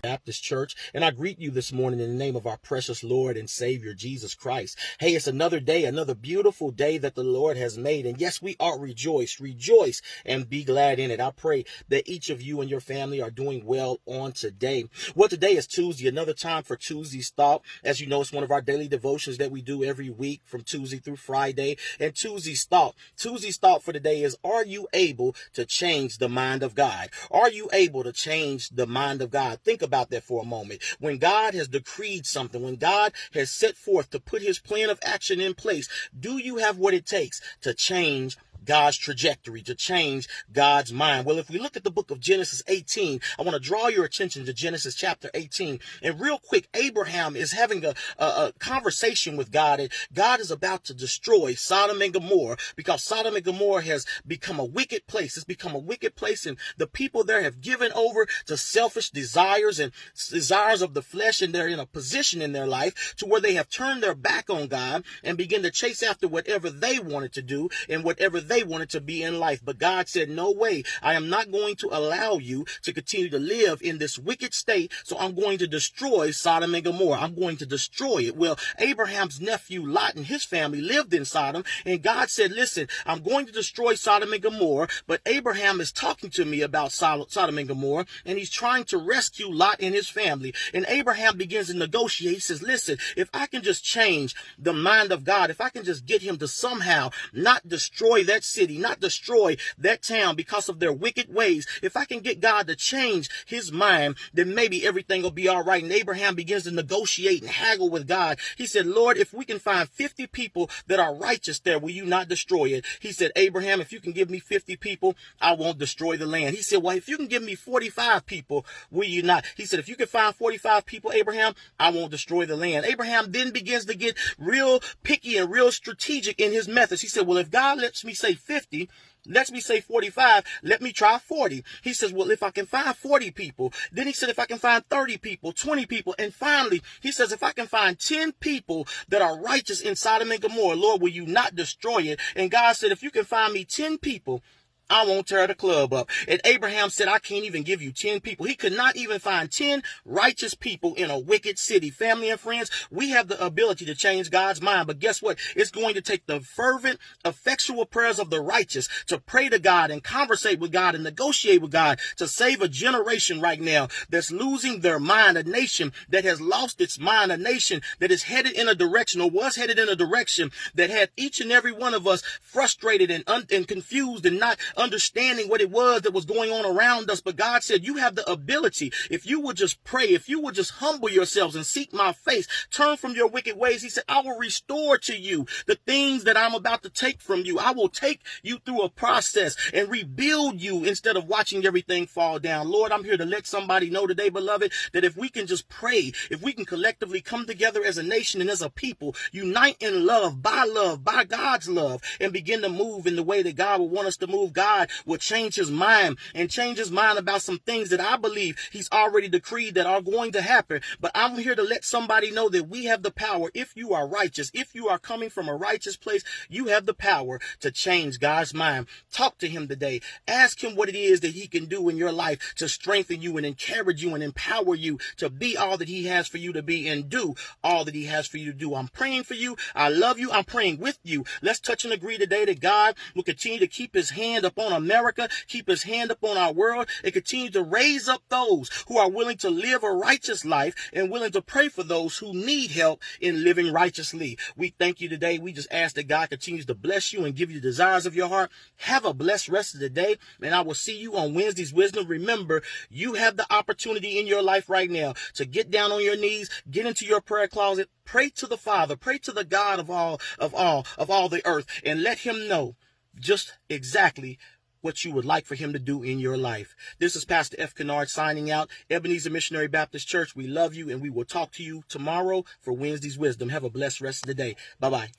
Baptist Church, and I greet you this morning in the name of our precious Lord and Savior, Jesus Christ. Hey, it's another day, another beautiful day that the Lord has made, and yes, we are rejoice, and be glad in it. I pray that each of you and your family are doing well on today. Well, today is Tuesday, another time for Tuesday's Thought. As you know, it's one of our daily devotions that we do every week from Tuesday through Friday, and Tuesday's Thought for today is, are you able to change the mind of God? Are you able to change the mind of God? Think about that for a moment. When God has decreed something, when God has set forth to put his plan of action in place, do you have what it takes to change God's trajectory, to change God's mind? Well, if we look at the book of Genesis 18, I want to draw your attention to Genesis chapter 18. And real quick, Abraham is having a conversation with God, and God is about to destroy Sodom and Gomorrah because Sodom and Gomorrah has become a wicked place. It's become a wicked place, and the people there have given over to selfish desires and desires of the flesh, and they're in a position in their life to where they have turned their back on God and begin to chase after whatever they wanted to do and whatever they wanted to be in life. But God said, no way, I am not going to allow you to continue to live in this wicked state, so I'm going to destroy Sodom and Gomorrah. I'm going to destroy it. Well, Abraham's nephew Lot and his family lived in Sodom, and God said, listen, I'm going to destroy Sodom and Gomorrah, but Abraham is talking to me about Sodom and Gomorrah, and he's trying to rescue Lot and his family. And Abraham begins to negotiate. He says, listen, if I can just change the mind of God, if I can just get him to somehow not destroy that city, not destroy that town because of their wicked ways, if I can get God to change his mind, then maybe everything will be all right. And Abraham begins to negotiate and haggle with God. He said, Lord, if we can find 50 people that are righteous there, will you not destroy it? He said, Abraham, if you can give me 50 people, I won't destroy the land. He said, well, if you can give me 45 people, will you not? He said, if you can find 45 people, Abraham, I won't destroy the land. Abraham then begins to get real picky and real strategic in his methods. He said, well, if God lets me say 50, lets me say 45, let me try 40. He says, well, if I can find 40 people, then he said, if I can find 30 people, 20 people, and finally, he says, if I can find 10 people that are righteous in Sodom and Gomorrah, Lord, will you not destroy it? And God said, if you can find me 10 people, I won't tear the club up. And Abraham said, I can't even give you 10 people. He could not even find 10 righteous people in a wicked city. Family and friends, we have the ability to change God's mind. But guess what? It's going to take the fervent, effectual prayers of the righteous to pray to God and conversate with God and negotiate with God to save a generation right now that's losing their mind, a nation that has lost its mind, a nation that is headed in a direction or was headed in a direction that had each and every one of us frustrated and confused and not understanding what it was that was going on around us. But God said, you have the ability, if you would just pray, if you would just humble yourselves and seek my face, turn from your wicked ways. He said, I will restore to you the things that I'm about to take from you. I will take you through a process and rebuild you instead of watching everything fall down. Lord, I'm here to let somebody know today, beloved, that if we can just pray, if we can collectively come together as a nation and as a people, unite in love, by God's love, and begin to move in the way that God will want us to move, God will change his mind and change his mind about some things that I believe he's already decreed that are going to happen. But I'm here to let somebody know that we have the power. If you are righteous, if you are coming from a righteous place, you have the power to change God's mind. Talk to him today. Ask him what it is that he can do in your life to strengthen you and encourage you and empower you to be all that he has for you to be and do all that he has for you to do. I'm praying for you. I love you. I'm praying with you. Let's touch and agree today that God will continue to keep his hand upon America, keep his hand upon our world, and continue to raise up those who are willing to live a righteous life and willing to pray for those who need help in living righteously. We thank you today. We just ask that God continues to bless you and give you the desires of your heart. Have a blessed rest of the day, and I will see you on Wednesday's Wisdom. Remember, you have the opportunity in your life right now to get down on your knees, get into your prayer closet, pray to the Father, pray to the God of all the earth, and let him know just exactly what you would like for him to do in your life. This is Pastor F.Kinard signing out. Ebenezer Missionary Baptist Church, we love you, and we will talk to you tomorrow for Wednesday's Wisdom. Have a blessed rest of the day. Bye-bye.